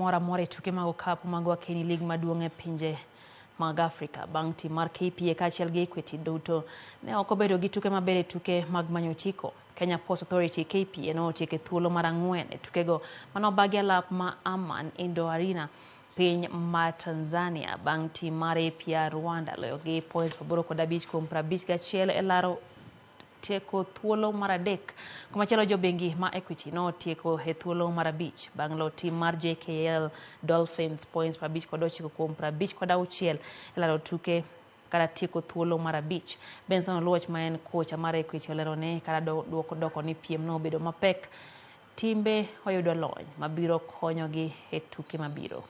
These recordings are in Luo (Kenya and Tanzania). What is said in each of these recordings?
mora mora tuke mag okapu mag Wakeni League maduong' e pinje mag Afrika. Bang' tim mar KPA kaachiel gi Equity duto ne ok obedo gi tuke maber e tuke mag manyo otiko. Kenya Post Authority KPA notieko thuolo mar 4 e tukego manobagi alap ma Aman Indo Arena piny mar Tanzania bang' tim mar APR Rwanda loyo gi points 85 kuom 51 e laro tieko thuolo mar 3. Kumachielo jobengi ma Equity notieko e thuolo mar 5 bang' lo tim mar JKL Dolphins points 59 kuom 56 e laro tuke kata tieko thuolo mar 5. Benson Oluoch ma en kocha mar Equity olero ne kata doko ni piem no obedo mapek, timbe oyudo lony mabiro konyogi e tuke mabiro.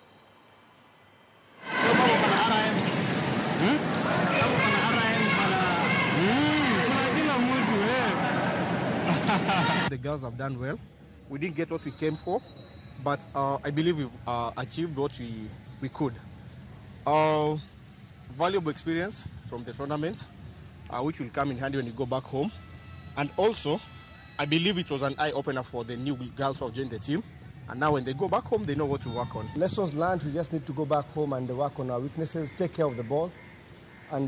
The girls have done well. We didn't get what we came for, but I believe we've achieved what we could. Valuable experience from the tournament, which will come in handy when you go back home. And also, I believe it was an eye-opener for the new girls who have joined the team. And now when they go back home, they know what to work on. Lessons learned, we just need to go back home and work on our weaknesses, take care of the ball, and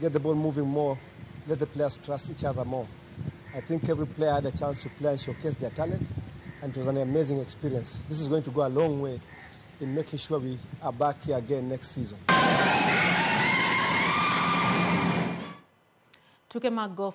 get the ball moving more, let the players trust each other more. I think every player had a chance to play and showcase their talent, and it was an amazing experience. This is going to go a long way in making sure we are back here again next season. Tuke mag golf